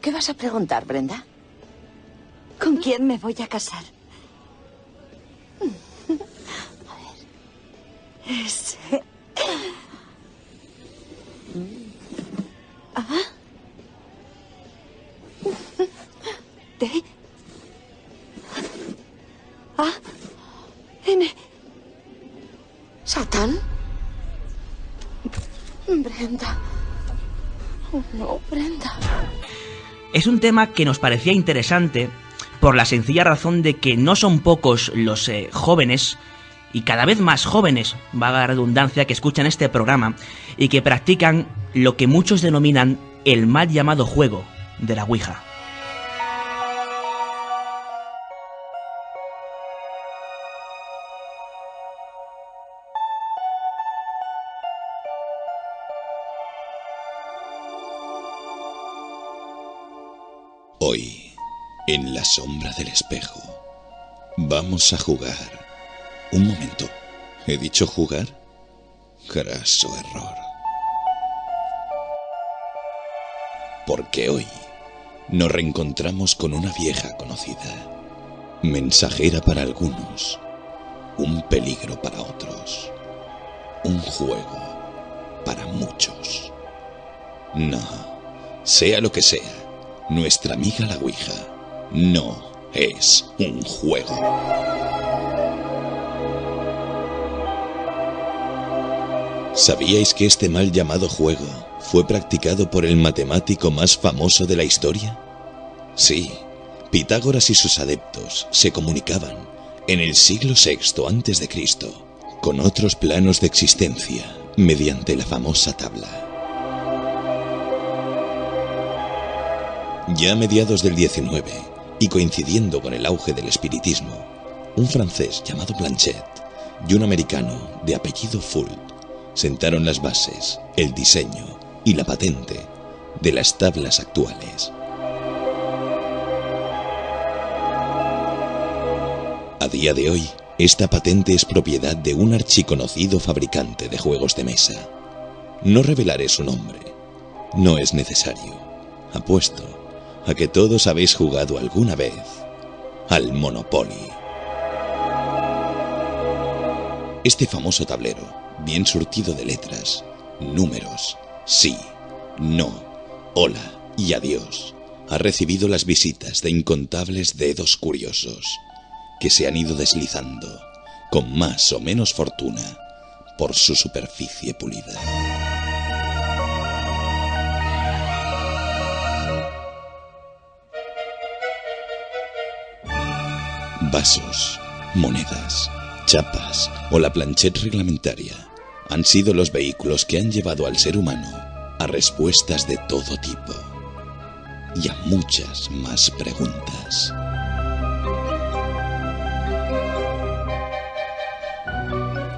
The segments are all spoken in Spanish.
¿Qué vas a preguntar, Brenda? ¿Con quién me voy a casar? A ver. Ese... ¿Ah? ¿T? ¿A? ¿N? ¿Satán? Brenda. Oh, no, Brenda. Es un tema que nos parecía interesante por la sencilla razón de que no son pocos los jóvenes, y cada vez más jóvenes, valga la redundancia, que escuchan este programa y que practican lo que muchos denominan el mal llamado juego de la Ouija. Hoy, en la sombra del espejo, vamos a jugar. Un momento, ¿he dicho jugar? Graso error. Porque hoy nos reencontramos con una vieja conocida, mensajera para algunos, un peligro para otros, un juego para muchos. No, sea lo que sea, nuestra amiga la Ouija no es un juego. ¿Sabíais que este mal llamado juego fue practicado por el matemático más famoso de la historia? Sí, Pitágoras y sus adeptos se comunicaban en el siglo VI a.C. con otros planos de existencia mediante la famosa tabla. Ya a mediados del XIX, y coincidiendo con el auge del espiritismo, un francés llamado Blanchet y un americano de apellido Fuld sentaron las bases, el diseño y la patente de las tablas actuales. A día de hoy, esta patente es propiedad de un archiconocido fabricante de juegos de mesa. No revelaré su nombre. No es necesario. Apuesto a que todos habéis jugado alguna vez al Monopoly. Este famoso tablero, bien surtido de letras, números, sí, no, hola y adiós, ha recibido las visitas de incontables dedos curiosos que se han ido deslizando, con más o menos fortuna, por su superficie pulida. Vasos, monedas, chapas o la planchette reglamentaria han sido los vehículos que han llevado al ser humano a respuestas de todo tipo y a muchas más preguntas.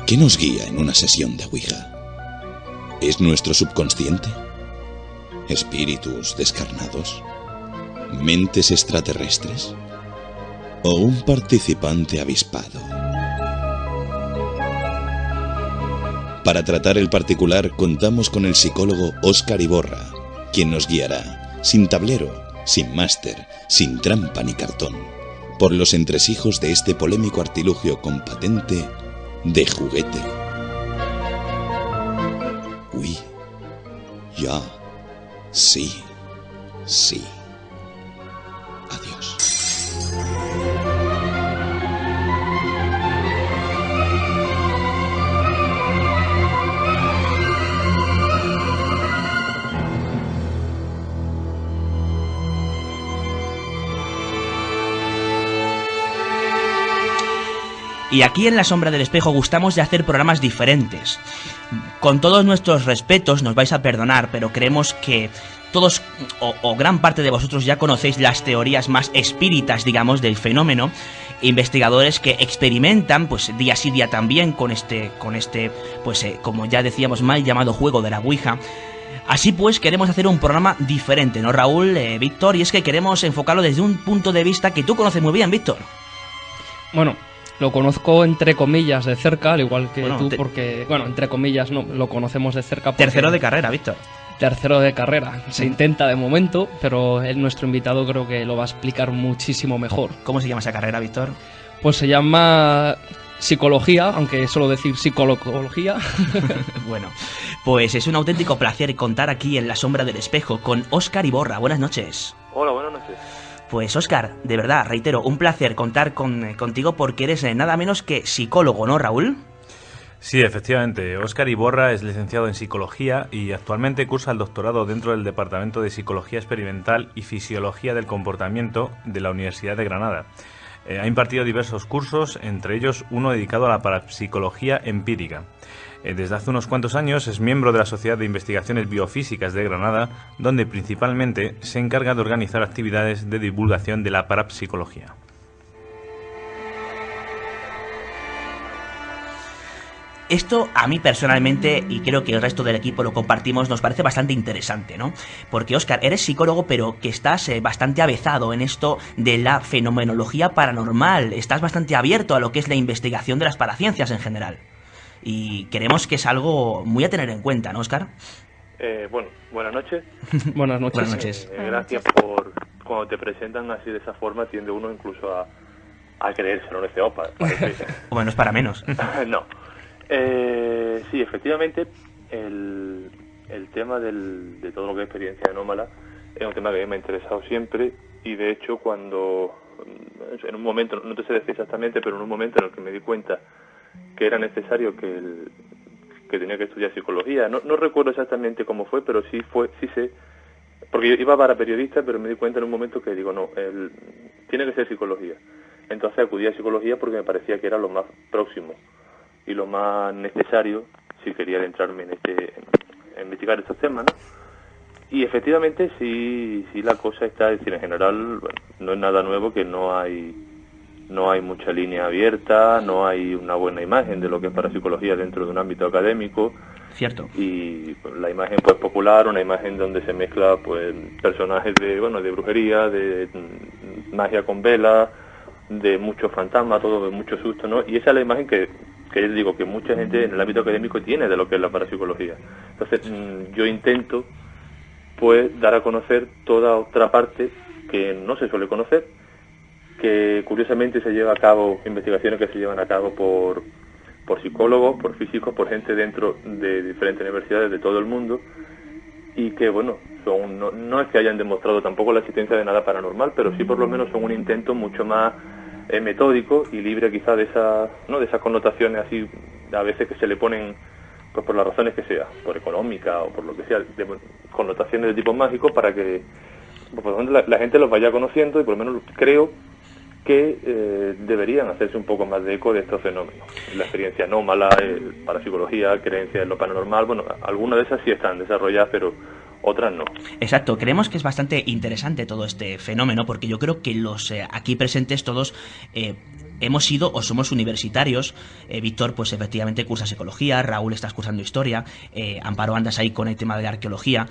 ¿Qué nos guía en una sesión de Ouija? ¿Es nuestro subconsciente? ¿Espíritus descarnados? ¿Mentes extraterrestres? ¿O un participante avispado? Para tratar el particular contamos con el psicólogo Óscar Iborra, quien nos guiará, sin tablero, sin máster, sin trampa ni cartón, por los entresijos de este polémico artilugio con patente de juguete. Uy, ya, sí, sí. Adiós. Y aquí en La Sombra del Espejo gustamos de hacer programas diferentes. Con todos nuestros respetos, nos vais a perdonar, pero creemos que todos o gran parte de vosotros ya conocéis las teorías más espíritas, digamos, del fenómeno. Investigadores que experimentan, pues día sí día también con este, pues como ya decíamos, mal llamado juego de la Ouija. Así pues, queremos hacer un programa diferente, ¿no, Raúl, Víctor? Y es que queremos enfocarlo desde un punto de vista que tú conoces muy bien, Víctor. Bueno, lo conozco entre comillas de cerca, al igual que tú, porque, bueno, entre comillas no, lo conocemos de cerca. Tercero de carrera, Víctor. tercero de carrera. Se intenta de momento, pero nuestro invitado creo que lo va a explicar muchísimo mejor. ¿Cómo se llama esa carrera, Víctor? Pues se llama psicología, aunque suelo decir psicología. Bueno, pues es un auténtico placer contar aquí en La Sombra del Espejo con Óscar Iborra. Buenas noches. Hola, buenas noches. Pues Óscar, de verdad, reitero, un placer contar contigo porque eres nada menos que psicólogo, ¿no, Raúl? Sí, efectivamente. Óscar Iborra es licenciado en Psicología y actualmente cursa el doctorado dentro del Departamento de Psicología Experimental y Fisiología del Comportamiento de la Universidad de Granada. Ha impartido diversos cursos, entre ellos uno dedicado a la parapsicología empírica. Desde hace unos cuantos años es miembro de la Sociedad de Investigaciones Biofísicas de Granada, donde principalmente se encarga de organizar actividades de divulgación de la parapsicología. Esto a mí personalmente, y creo que el resto del equipo lo compartimos, nos parece bastante interesante, ¿no? Porque, Óscar, eres psicólogo, pero que estás bastante avezado en esto de la fenomenología paranormal. Estás bastante abierto a lo que es la investigación de las paraciencias en general. Y creemos que es algo muy a tener en cuenta, ¿no, Óscar? Bueno, buenas noches. Buenas noches. Buenas noches. Gracias por... Cuando te presentan así de esa forma, tiende uno incluso a creérselo, no sé, Bueno, no es para menos. No. Sí, efectivamente, el tema de todo lo que es experiencia anómala es un tema que a mí me ha interesado siempre y de hecho cuando, en un momento, no te sé decir exactamente, pero en un momento en el que me di cuenta que era necesario que tenía que estudiar psicología, no recuerdo exactamente cómo fue, pero sí sé, porque yo iba para periodista, pero me di cuenta en un momento que digo, no, tiene que ser psicología. Entonces acudí a psicología porque me parecía que era lo más próximo y lo más necesario si quería adentrarme en investigar estos temas, ¿no? Y efectivamente sí la cosa está, es decir, en general, bueno, no es nada nuevo, que no hay mucha línea abierta, no hay una buena imagen de lo que es parapsicología dentro de un ámbito académico. Cierto. Y pues, la imagen pues popular, una imagen donde se mezcla pues personajes de brujería, de magia con vela, de muchos fantasmas, todo de mucho susto, ¿no? Y esa es la imagen que yo digo que mucha gente en el ámbito académico tiene de lo que es la parapsicología. Entonces yo intento pues dar a conocer toda otra parte que no se suele conocer, que curiosamente se lleva a cabo, investigaciones que se llevan a cabo por psicólogos, por físicos, por gente dentro de diferentes universidades de todo el mundo, y que bueno, no es que hayan demostrado tampoco la existencia de nada paranormal, pero sí por lo menos son un intento mucho más metódico y libre quizá de esas connotaciones así a veces que se le ponen pues por las razones que sea, por económica o por lo que sea, de connotaciones de tipo mágico, para que pues, la gente los vaya conociendo, y por lo menos creo que deberían hacerse un poco más de eco de estos fenómenos. La experiencia anómala, parapsicología, creencias en lo paranormal, bueno, algunas de esas sí están desarrolladas, pero otras no. Exacto, creemos que es bastante interesante todo este fenómeno, porque yo creo que los aquí presentes todos hemos sido o somos universitarios. Víctor, pues efectivamente cursa psicología, Raúl estás cursando historia, Amparo andas ahí con el tema de la arqueología,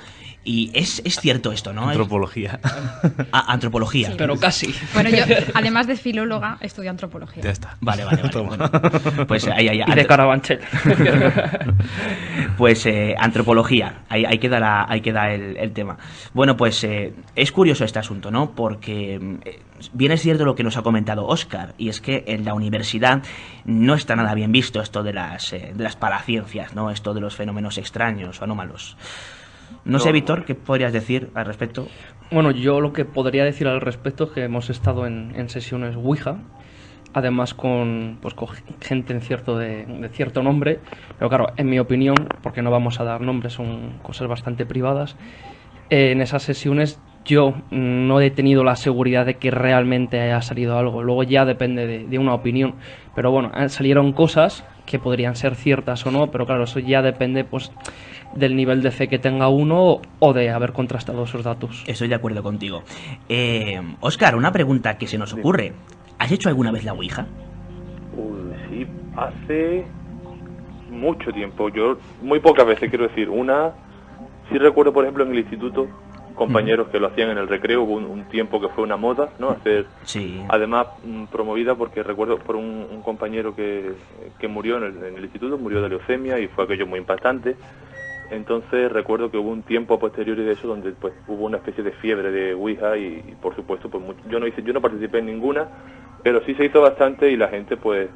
y es cierto esto, ¿no? Antropología. Antropología. Sí. Pero casi. Bueno, yo, además de filóloga, estudio antropología. Ya está. Vale. Bueno, pues ahí. Y de Carabanchel. Pues antropología, ahí queda el tema. Bueno, pues es curioso este asunto, ¿no? Porque bien es cierto lo que nos ha comentado Óscar, y es que en la universidad no está nada bien visto esto de las paraciencias, ¿no? Esto de los fenómenos extraños o anómalos. No sé, Víctor, ¿qué podrías decir al respecto? Bueno, yo lo que podría decir al respecto es que hemos estado en sesiones Ouija, además con gente de cierto nombre, pero claro, en mi opinión, porque no vamos a dar nombres, son cosas bastante privadas, en esas sesiones yo no he tenido la seguridad de que realmente haya salido algo. Luego ya depende de una opinión, pero bueno, salieron cosas que podrían ser ciertas o no, pero claro, eso ya depende pues del nivel de fe que tenga uno o de haber contrastado esos datos. Estoy de acuerdo contigo. Óscar, una pregunta que se nos ocurre. ¿Has hecho alguna vez la Ouija? Sí, hace mucho tiempo. Yo muy pocas veces, quiero decir. Sí recuerdo, por ejemplo, en el instituto, compañeros que lo hacían en el recreo. Hubo un tiempo que fue una moda, ¿no? Hacer, sí. Además, promovida porque recuerdo por un compañero que murió en el instituto, murió de leucemia, y fue aquello muy impactante. Entonces recuerdo que hubo un tiempo a posteriori de eso donde pues hubo una especie de fiebre de Ouija y por supuesto pues yo no participé en ninguna, pero sí se hizo bastante y la gente pues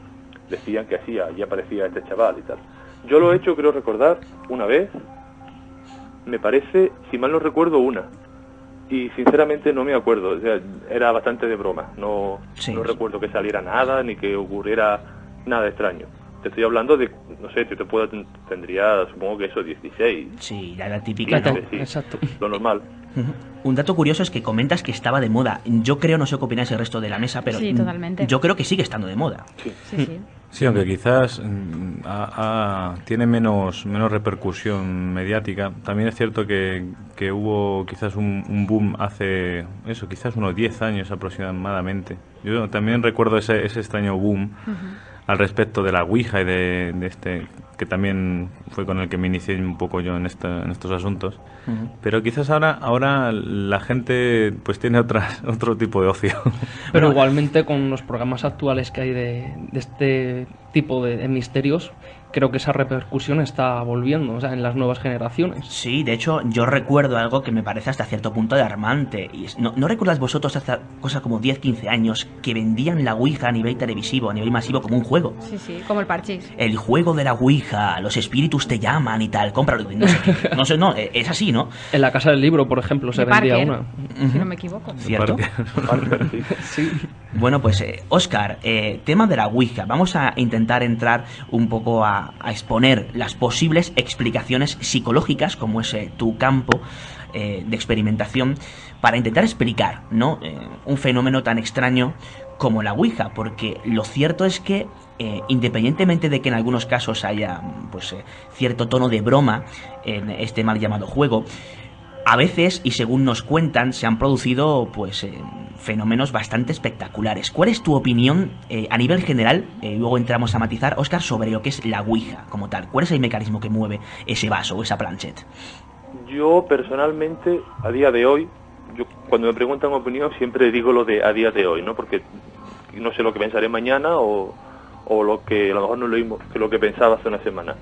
decían que allí aparecía este chaval y tal. Yo lo he hecho, creo recordar, una vez, me parece, si mal no recuerdo, una. Y sinceramente no me acuerdo, o sea, era bastante de broma, no recuerdo que saliera nada ni que ocurriera nada extraño. Te estoy hablando de, no sé, tendría, supongo que eso, 16. Sí, la típica, ¿no? Sí, exacto. Lo normal. Un dato curioso es que comentas que estaba de moda. Yo creo, no sé qué opináis el resto de la mesa, pero sí, totalmente. Yo creo que sigue estando de moda. Sí, aunque quizás tiene menos repercusión mediática. También es cierto que hubo quizás un boom hace, eso, quizás unos 10 años aproximadamente. Yo también recuerdo ese extraño boom al respecto de la Ouija y de este, que también fue con el que me inicié un poco yo en estos asuntos. Pero quizás ahora la gente pues tiene otro tipo de ocio. Pero igualmente con los programas actuales que hay de este tipo de misterios, creo que esa repercusión está volviendo, o sea, en las nuevas generaciones. Sí, de hecho, yo recuerdo algo que me parece hasta cierto punto alarmante. Y ¿no recuerdas vosotros hace cosas como 10, 15 años que vendían la Ouija a nivel televisivo, a nivel masivo, como un juego? Sí, como el parchís. El juego de la Ouija, los espíritus te llaman y tal, cómpralo. No sé, es así, ¿no? En la Casa del Libro, por ejemplo, se vendía Parker, una. si no me equivoco. ¿Cierto? Sí. Bueno, pues, Óscar, tema de la Ouija. Vamos a intentar entrar un poco a exponer las posibles explicaciones psicológicas, como es tu campo de experimentación, para intentar explicar, ¿no? Un fenómeno tan extraño como la Ouija, porque lo cierto es que independientemente de que en algunos casos haya pues cierto tono de broma en este mal llamado juego, a veces, y según nos cuentan, se han producido pues fenómenos bastante espectaculares. ¿Cuál es tu opinión a nivel general? Luego entramos a matizar, Óscar, sobre lo que es la Ouija como tal. ¿Cuál es el mecanismo que mueve ese vaso o esa planchette? Yo personalmente, a día de hoy, cuando me preguntan opinión siempre digo lo de a día de hoy, ¿no? Porque no sé lo que pensaré mañana o lo que a lo mejor no es lo mismo que lo que pensaba hace una semana.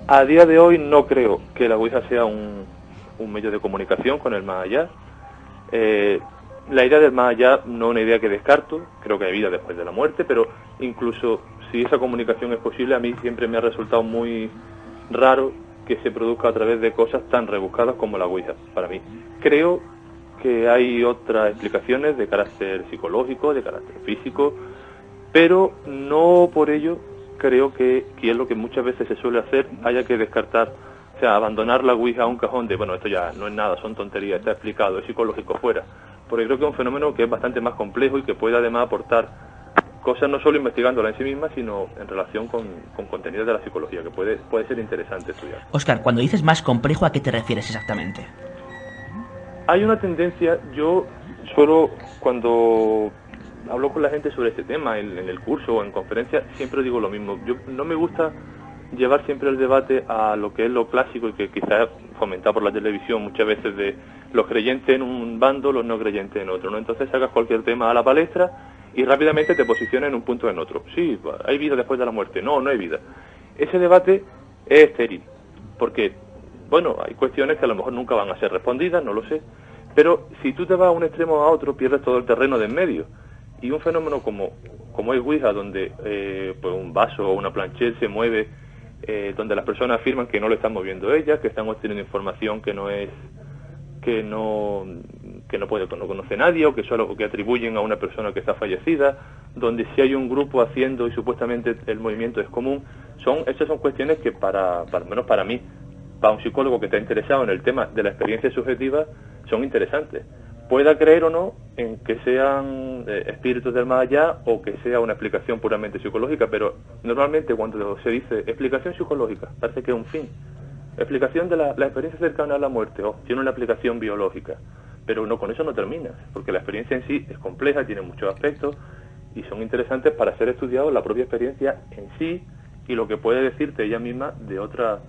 A día de hoy no creo que la Ouija sea un medio de comunicación con el más allá. La idea del más allá no es una idea que descarto, creo que hay vida después de la muerte, pero incluso si esa comunicación es posible, a mí siempre me ha resultado muy raro que se produzca a través de cosas tan rebuscadas como la Ouija, para mí. Creo que hay otras explicaciones de carácter psicológico, de carácter físico, pero no por ello creo que es lo que muchas veces se suele hacer, haya que descartar, o sea, abandonar la Ouija a un cajón de, bueno, esto ya no es nada, son tonterías, está explicado, es psicológico, fuera. Porque creo que es un fenómeno que es bastante más complejo y que puede además aportar cosas no solo investigándola en sí misma, sino en relación con contenidos de la psicología, que puede ser interesante estudiar. Óscar, cuando dices más complejo, ¿a qué te refieres exactamente? Hay una tendencia, yo suelo, cuando hablo con la gente sobre este tema, en el curso o en conferencias, siempre digo lo mismo. Yo no me gusta llevar siempre el debate a lo que es lo clásico y que quizás fomentado por la televisión muchas veces de los creyentes en un bando, los no creyentes en otro, ¿no? Entonces sacas cualquier tema a la palestra y rápidamente te posicionas en un punto o en otro. Sí, hay vida después de la muerte. No hay vida. Ese debate es estéril, porque, bueno, hay cuestiones que a lo mejor nunca van a ser respondidas, no lo sé, pero si tú te vas a un extremo a otro, pierdes todo el terreno de en medio. Y un fenómeno como es Ouija, donde pues un vaso o una planchette se mueve, donde las personas afirman que no lo están moviendo ellas, que están obteniendo información que no conoce nadie, o que solo que atribuyen a una persona que está fallecida, donde si hay un grupo haciendo y supuestamente el movimiento es común. Estas son cuestiones que al menos para mí, para un psicólogo que está interesado en el tema de la experiencia subjetiva, son interesantes. Pueda creer o no en que sean espíritus del más allá o que sea una explicación puramente psicológica, pero normalmente cuando se dice explicación psicológica, parece que es un fin. Explicación de la experiencia cercana a la muerte, tiene una aplicación biológica, pero no, con eso no termina, porque la experiencia en sí es compleja, tiene muchos aspectos y son interesantes para ser estudiados la propia experiencia en sí y lo que puede decirte ella misma de otras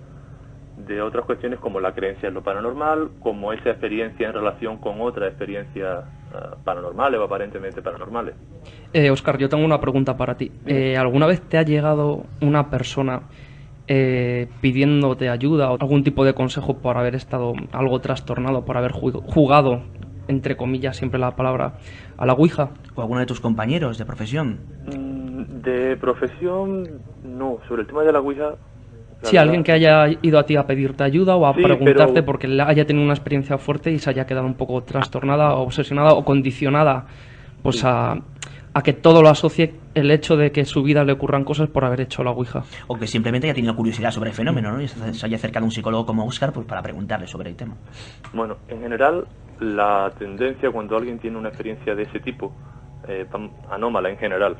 cuestiones como la creencia en lo paranormal, como esa experiencia en relación con otras experiencias paranormales o aparentemente paranormales. Óscar, yo tengo una pregunta para ti. ¿Alguna vez te ha llegado una persona pidiéndote ayuda o algún tipo de consejo por haber estado algo trastornado, por haber jugado, entre comillas, siempre la palabra, a la Ouija? ¿O alguno de tus compañeros de profesión? De profesión, no. Sobre el tema de la Ouija... Sí, alguien que haya ido a ti a pedirte ayuda o a Sí, preguntarte pero- porque haya tenido una experiencia fuerte y se haya quedado un poco trastornada, obsesionada o condicionada pues Sí. a que todo lo asocie el hecho de que en su vida le ocurran cosas por haber hecho la Ouija. O que simplemente haya tenido curiosidad sobre el fenómeno, ¿no? Y se haya acercado a un psicólogo como Óscar pues, para preguntarle sobre el tema. Bueno, en general, la tendencia cuando alguien tiene una experiencia de ese tipo, anómala en general,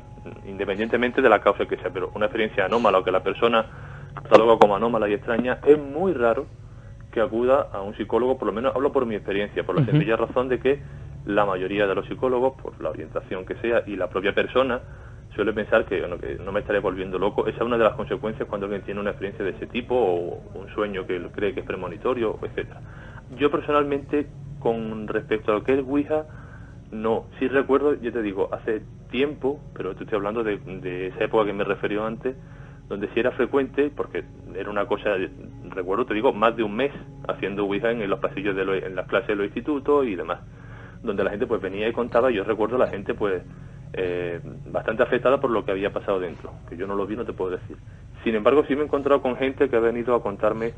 independientemente de la causa que sea, pero una experiencia anómala o que la persona cataloga como anómala y extraña, es muy raro que acuda a un psicólogo, por lo menos hablo por mi experiencia, por la sencilla razón de que la mayoría de los psicólogos, por la orientación que sea, y la propia persona, suele pensar que, bueno, que no me estaré volviendo loco. Esa es una de las consecuencias cuando alguien tiene una experiencia de ese tipo, o un sueño que él cree que es premonitorio, etcétera. Yo personalmente, con respecto a lo que es Ouija, no. Sí recuerdo, yo te digo, hace tiempo, pero te estoy hablando de esa época que me refirió antes, donde sí era frecuente, porque era una cosa, recuerdo, te digo, más de un mes haciendo Ouija en los pasillos en las clases de los institutos y demás, donde la gente pues venía y contaba. Yo recuerdo la gente pues bastante afectada por lo que había pasado dentro, que yo no lo vi, no te puedo decir. Sin embargo, sí me he encontrado con gente que ha venido a contarme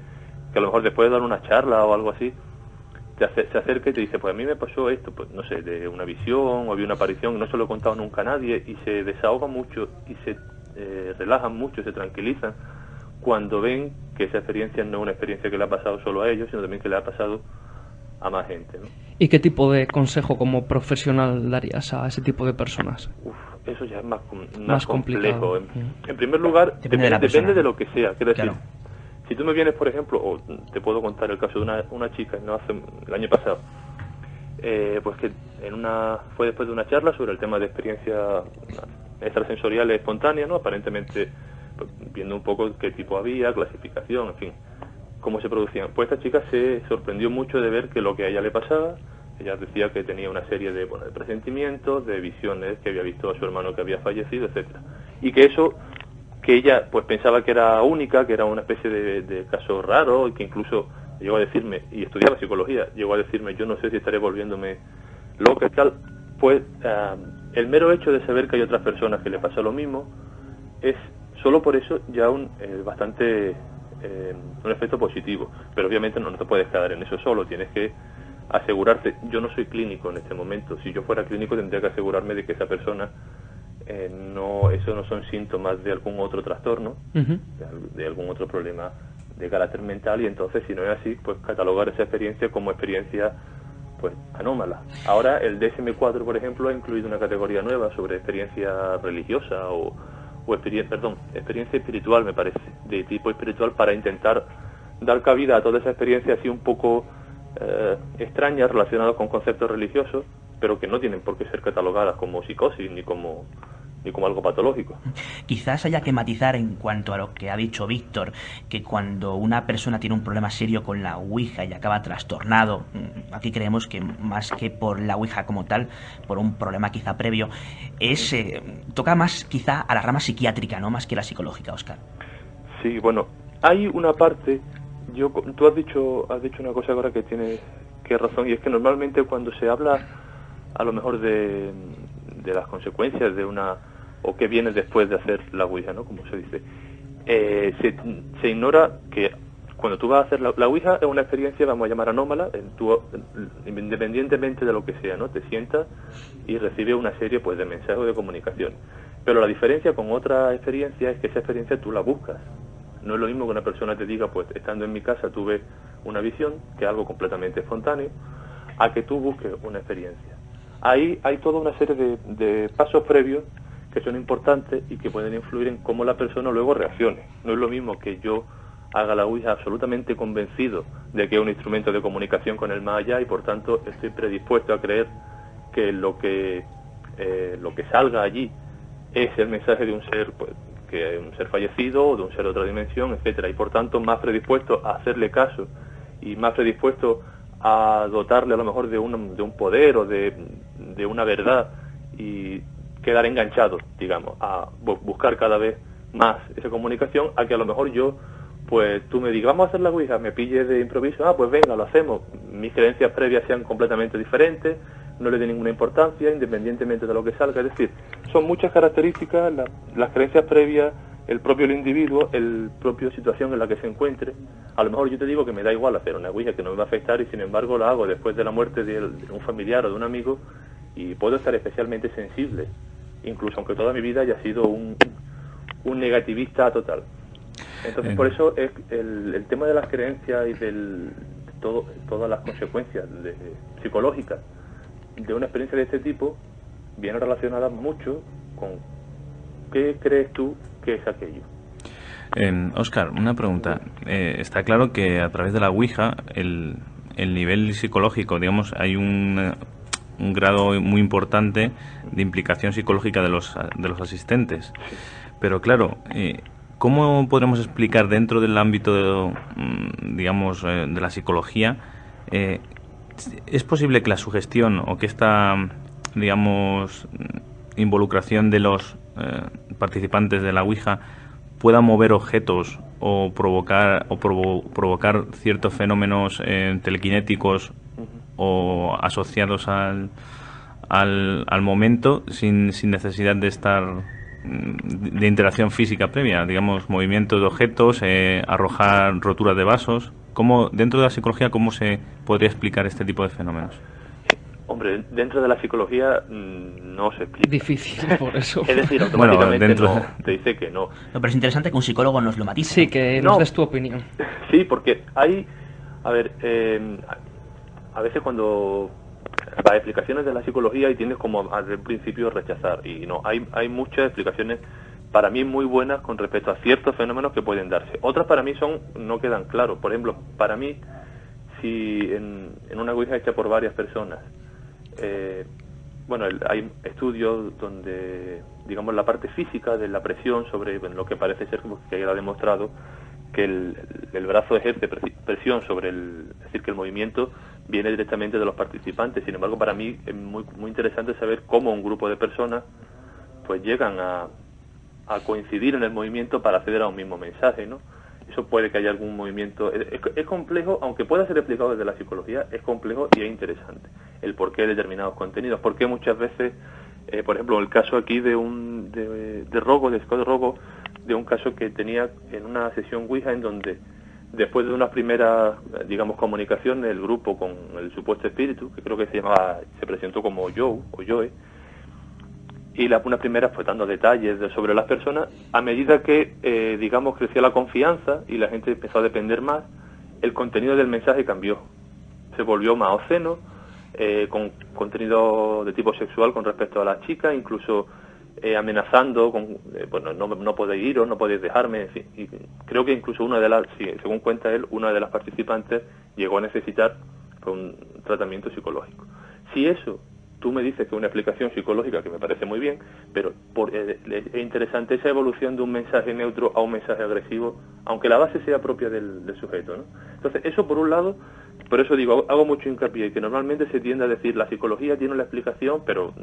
que a lo mejor después de dar una charla o algo así, se acerca y te dice, pues a mí me pasó esto, pues no sé, de una visión o vi una aparición, no se lo he contado nunca a nadie, y se desahogan mucho y se relajan mucho, se tranquilizan cuando ven que esa experiencia no es una experiencia que le ha pasado solo a ellos, sino también que le ha pasado a más gente, ¿no? ¿Y qué tipo de consejo como profesional darías a ese tipo de personas? Eso ya es más Más complejo. complicado. En primer lugar, Depende de la persona. depende de lo que sea. Quiero decir, Claro. si tú me vienes, por ejemplo, o te puedo contar el caso de una chica, no hace el año pasado, pues que fue después de una charla sobre el tema de experiencias extrasensoriales espontáneas, ¿no? Aparentemente, pues, viendo un poco qué tipo había, clasificación, en fin, cómo se producían. Pues esta chica se sorprendió mucho de ver que lo que a ella le pasaba, ella decía que tenía una serie de presentimientos, de visiones, que había visto a su hermano que había fallecido, etcétera, y que eso, que ella pues pensaba que era única, que era una especie de caso raro, y que incluso llegó a decirme, y estudiaba psicología, llegó a decirme, yo no sé si estaré volviéndome loca y tal. Pues el mero hecho de saber que hay otras personas que le pasa lo mismo es solo por eso ya un efecto positivo, pero obviamente no te puedes quedar en eso solo, tienes que asegurarte. Yo no soy clínico en este momento, si yo fuera clínico tendría que asegurarme de que esa persona eso no son síntomas de algún otro trastorno, de algún otro problema de carácter mental, y entonces si no es así, pues catalogar esa experiencia como experiencia pues anómala. Ahora el DSM-4, por ejemplo, ha incluido una categoría nueva sobre experiencia religiosa o experiencia espiritual, me parece, de tipo espiritual, para intentar dar cabida a toda esa experiencia así un poco extrañas relacionadas con conceptos religiosos, pero que no tienen por qué ser catalogadas como psicosis ni como algo patológico. Quizás haya que matizar en cuanto a lo que ha dicho Víctor, que cuando una persona tiene un problema serio con la Ouija y acaba trastornado, aquí creemos que más que por la Ouija como tal, por un problema quizá previo, toca más quizá a la rama psiquiátrica, no más que la psicológica, Óscar. Sí, bueno, hay una parte, tú has dicho una cosa ahora que tiene razón, y es que normalmente cuando se habla a lo mejor de las consecuencias de o que viene después de hacer la Ouija, ¿no? Como se dice, se ignora que cuando tú vas a hacer la Ouija es una experiencia, vamos a llamar anómala, independientemente de lo que sea, ¿no? Te sientas y recibes una serie pues de mensajes de comunicación. Pero la diferencia con otra experiencia es que esa experiencia tú la buscas. No es lo mismo que una persona te diga, pues estando en mi casa tuve una visión, que es algo completamente espontáneo, a que tú busques una experiencia. Ahí hay toda una serie de pasos previos que son importantes y que pueden influir en cómo la persona luego reaccione. No es lo mismo que yo haga la Ouija absolutamente convencido de que es un instrumento de comunicación con el más allá, y por tanto estoy predispuesto a creer que lo que salga allí es el mensaje de un ser, pues, que es un ser fallecido o de un ser de otra dimensión, etcétera, y por tanto más predispuesto a hacerle caso y más predispuesto a dotarle a lo mejor de un poder o de una verdad, y quedar enganchado, digamos, a buscar cada vez más esa comunicación, a que a lo mejor yo pues tú me digas, vamos a hacer la Ouija, me pilles de improviso, pues venga, lo hacemos. Mis creencias previas sean completamente diferentes, no le dé ninguna importancia, independientemente de lo que salga. Es decir, son muchas características, las creencias previas, el propio individuo, el propio situación en la que se encuentre. A lo mejor yo te digo que me da igual hacer una Ouija, que no me va a afectar, y sin embargo la hago después de la muerte de un familiar o de un amigo, y puedo estar especialmente sensible, incluso aunque toda mi vida haya sido un negativista total. Entonces, por eso es el tema de las creencias y todas las consecuencias psicológicas de una experiencia de este tipo viene relacionada mucho con qué crees tú que es aquello. Óscar, una pregunta. Está claro que a través de la Ouija el nivel psicológico, digamos, hay un grado muy importante de implicación psicológica de los asistentes. Pero claro, ¿cómo podremos explicar dentro del ámbito, digamos, de la psicología, es posible que la sugestión o que esta, digamos, involucración de los participantes de la Ouija pueda mover objetos o provocar ciertos fenómenos telequinéticos o asociados al momento sin necesidad de estar de interacción física previa, digamos, movimientos de objetos, arrojar roturas de vasos? ¿Cómo, dentro de la psicología, cómo se podría explicar este tipo de fenómenos? Hombre, dentro de la psicología no se explica. Difícil, por eso. Es decir, automáticamente bueno, te dice que no. No, pero es interesante que un psicólogo nos lo matice. Sí, que nos des tu opinión. Sí, porque hay... A ver, a veces cuando las explicaciones de la psicología y tiendes como al principio rechazar, y no, hay muchas explicaciones para mí muy buenas con respecto a ciertos fenómenos que pueden darse. Otras para mí no quedan claros. Por ejemplo, para mí, si en una Ouija hecha por varias personas, hay estudios donde, digamos, la parte física de la presión sobre lo que parece ser que queda demostrado que el brazo ejerce presión sobre es decir, que el movimiento viene directamente de los participantes. Sin embargo, para mí es muy, muy interesante saber cómo un grupo de personas pues llegan a coincidir en el movimiento para acceder a un mismo mensaje, ¿no? Eso puede que haya algún movimiento. Es complejo, aunque pueda ser explicado desde la psicología, es complejo y es interesante el porqué de determinados contenidos. Porque muchas veces, por ejemplo, el caso aquí de Scott Rogo, de un caso que tenía en una sesión Ouija en donde, después de una primera, digamos, comunicación, el grupo con el supuesto espíritu, que creo que se presentó como Joe o Joe, y unas primeras pues dando detalles sobre las personas, a medida que, digamos, creció la confianza y la gente empezó a depender más, el contenido del mensaje cambió. Se volvió más obsceno, con contenido de tipo sexual con respecto a las chicas, incluso amenazando con, no podéis iros, no podéis dejarme, en fin. Y creo que incluso según cuenta él, una de las participantes llegó a necesitar un tratamiento psicológico. Si eso tú me dices que es una explicación psicológica, que me parece muy bien, pero es interesante esa evolución de un mensaje neutro a un mensaje agresivo, aunque la base sea propia del sujeto, ¿no? Entonces, eso por un lado, por eso digo, hago mucho hincapié, que normalmente se tiende a decir la psicología tiene una explicación, pero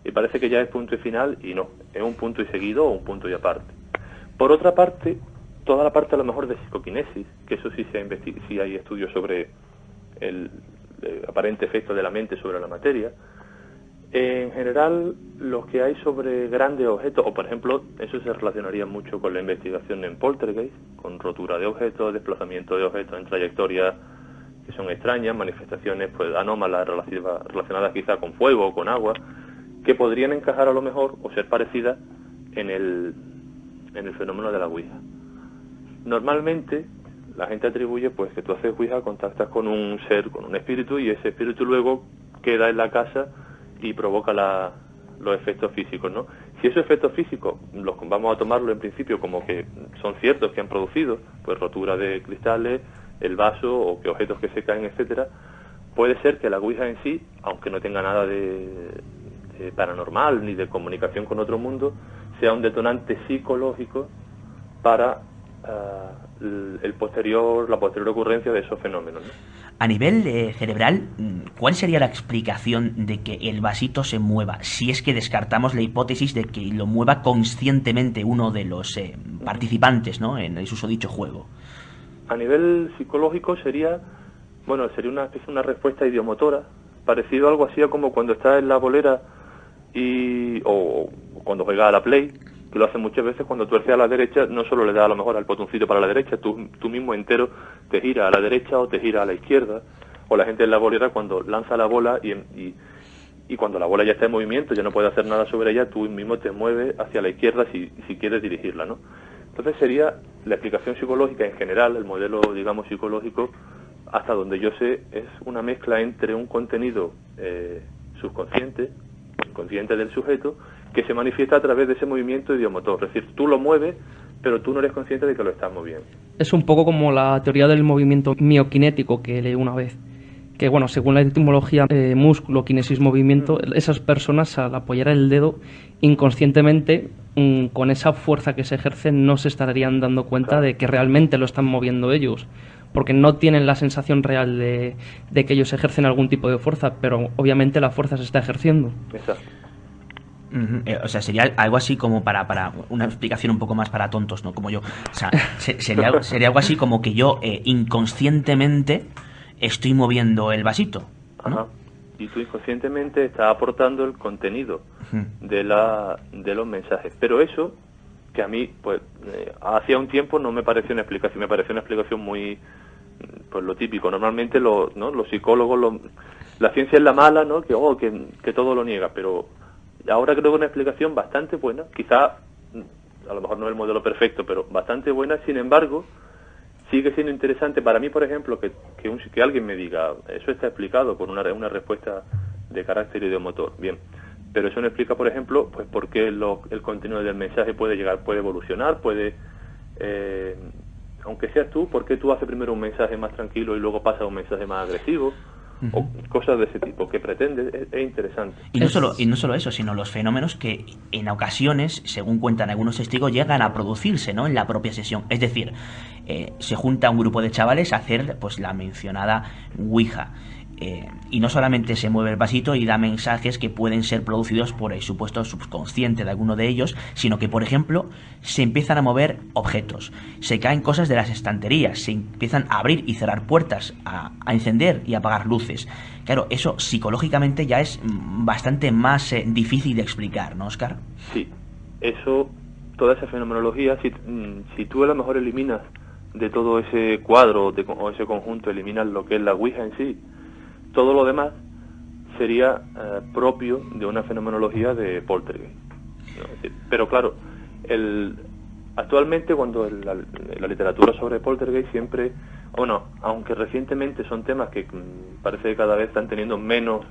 y parece que ya es punto y final, y no, es un punto y seguido o un punto y aparte. Por otra parte, toda la parte a lo mejor de psicoquinesis, que eso sí sí hay estudios sobre el aparente efecto de la mente sobre la materia. En general, los que hay sobre grandes objetos, o por ejemplo, eso se relacionaría mucho con la investigación en poltergeist, con rotura de objetos, desplazamiento de objetos en trayectorias que son extrañas, manifestaciones pues anómalas relacionadas quizá con fuego o con agua, que podrían encajar a lo mejor o ser parecidas en el fenómeno de la Ouija. Normalmente la gente atribuye pues que tú haces Ouija, contactas con un ser, con un espíritu, y ese espíritu luego queda en la casa y provoca los efectos físicos, ¿no? Si esos efectos físicos vamos a tomarlo en principio como que son ciertos, que han producido pues rotura de cristales, el vaso o que objetos que se caen, etcétera, puede ser que la Ouija en sí, aunque no tenga nada de paranormal ni de comunicación con otro mundo, sea un detonante psicológico para la posterior ocurrencia de esos fenómenos, ¿no? A nivel cerebral, ¿cuál sería la explicación de que el vasito se mueva? Si es que descartamos la hipótesis de que lo mueva conscientemente uno de los participantes, ¿no?, en el susodicho juego. A nivel psicológico sería una respuesta idiomotora, parecido a algo así como cuando estás en la bolera o cuando juegas a la Play, que lo hace muchas veces. Cuando tuerces a la derecha, no solo le das a lo mejor al botoncito para la derecha, tú mismo entero te gira a la derecha o te gira a la izquierda. O la gente en la bolera, cuando lanza la bola y cuando la bola ya está en movimiento, ya no puede hacer nada sobre ella, tú mismo te mueves hacia la izquierda si quieres dirigirla, ¿no? Entonces sería la explicación psicológica en general, el modelo, digamos, psicológico, hasta donde yo sé, es una mezcla entre un contenido subconsciente, inconsciente del sujeto, que se manifiesta a través de ese movimiento idiomotor. Es decir, tú lo mueves, pero tú no eres consciente de que lo estás moviendo. Es un poco como la teoría del movimiento miokinético que leí una vez. Que, bueno, según la etimología músculo, kinesis, movimiento, esas personas al apoyar el dedo inconscientemente, con esa fuerza que se ejerce, no se estarían dando cuenta de que realmente lo están moviendo ellos, porque no tienen la sensación real de que ellos ejercen algún tipo de fuerza, pero obviamente la fuerza se está ejerciendo. Exacto. O sea, sería algo así como para una explicación un poco más para tontos, ¿no? Como yo. O sea, sería algo así como que yo inconscientemente estoy moviendo el vasito, ¿no? Ajá. Y tú inconscientemente estás aportando el contenido de los mensajes. Pero eso, que a mí, pues, hacía un tiempo no me pareció una explicación, me pareció una explicación muy, pues, lo típico. Normalmente los psicólogos, la ciencia es la mala, ¿no? Que todo lo niega, pero ahora creo que una explicación bastante buena, quizá a lo mejor no es el modelo perfecto, pero bastante buena. Sin embargo, sigue siendo interesante para mí, por ejemplo, que alguien me diga, eso está explicado por una respuesta de carácter idiomotor. Bien, pero eso no explica, por ejemplo, pues por qué el contenido del mensaje puede evolucionar, aunque seas tú, por qué tú haces primero un mensaje más tranquilo y luego pasas a un mensaje más agresivo. O cosas de ese tipo que pretende, es interesante. Y no solo eso, sino los fenómenos que en ocasiones, según cuentan algunos testigos, llegan a producirse, ¿no?, en la propia sesión. Es decir, se junta un grupo de chavales a hacer, pues, la mencionada Ouija. Y no solamente se mueve el vasito y da mensajes que pueden ser producidos por el supuesto subconsciente de alguno de ellos, sino que, por ejemplo, se empiezan a mover objetos, se caen cosas de las estanterías, se empiezan a abrir y cerrar puertas, a encender y apagar luces. Claro, eso psicológicamente ya es bastante más difícil de explicar, ¿no, Óscar? Sí, eso, toda esa fenomenología, si tú a lo mejor eliminas de todo ese cuadro o ese conjunto, eliminas lo que es la Ouija en sí, todo lo demás sería propio de una fenomenología de poltergeist, ¿no? Pero claro, actualmente cuando la literatura sobre poltergeist siempre, aunque recientemente son temas que parece que cada vez están teniendo menos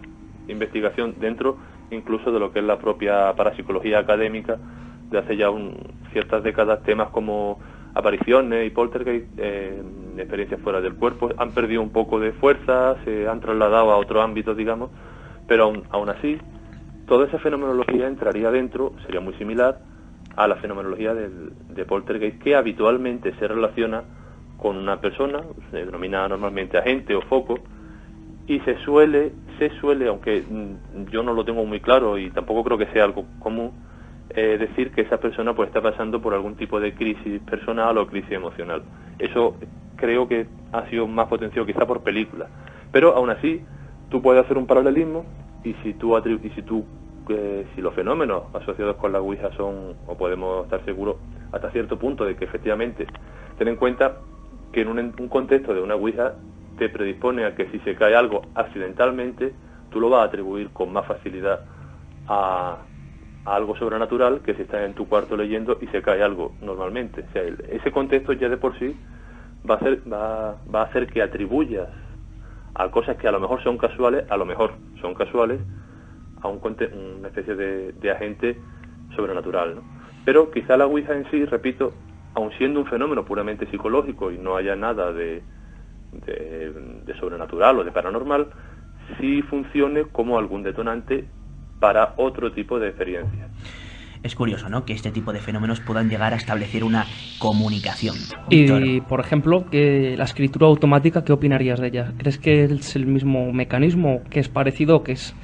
investigación dentro incluso de lo que es la propia parapsicología académica de hace ya ciertas décadas, temas como apariciones y poltergeist, experiencias fuera del cuerpo, han perdido un poco de fuerza, se han trasladado a otro ámbito, digamos, pero aún así, toda esa fenomenología entraría dentro, sería muy similar a la fenomenología de poltergeist, que habitualmente se relaciona con una persona, se denomina normalmente agente o foco, y se suele, aunque yo no lo tengo muy claro y tampoco creo que sea algo común, decir que esa persona pues está pasando por algún tipo de crisis personal o crisis emocional. Eso creo que ha sido más potenciado quizá por películas, pero aún así tú puedes hacer un paralelismo y si los fenómenos asociados con la Ouija son, o podemos estar seguros hasta cierto punto de que efectivamente, ten en cuenta que en un contexto de una Ouija te predispone a que si se cae algo accidentalmente, tú lo vas a atribuir con más facilidad a algo sobrenatural que si estás en tu cuarto leyendo y se cae algo normalmente. O sea, ese contexto ya de por sí va a hacer que atribuyas a cosas que a lo mejor son casuales, a una especie de agente sobrenatural, ¿no? Pero quizá la Ouija en sí, repito, aun siendo un fenómeno puramente psicológico y no haya nada de sobrenatural o de paranormal, sí funcione como algún detonante para otro tipo de experiencias. Es curioso, ¿no?, que este tipo de fenómenos puedan llegar a establecer una comunicación. Víctor. Y, por ejemplo, que la escritura automática, ¿qué opinarías de ella? ¿Crees que es el mismo mecanismo, que es parecido, que es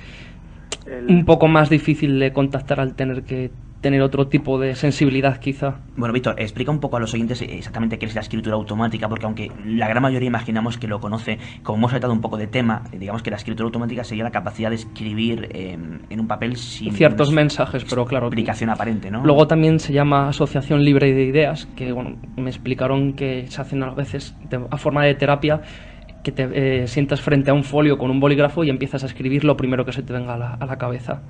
un poco más difícil de contactar al tener que tener otro tipo de sensibilidad, quizá? Bueno, Víctor, explica un poco a los oyentes exactamente qué es la escritura automática, porque aunque la gran mayoría imaginamos que lo conoce, como hemos tratado un poco de tema, digamos que la escritura automática sería la capacidad de escribir en un papel sin ciertos mensajes, pero claro, explicación aparente, ¿no? Luego también se llama asociación libre de ideas, que bueno, me explicaron que se hacen a veces a forma de terapia, que te sientas frente a un folio con un bolígrafo y empiezas a escribir lo primero que se te venga a la cabeza.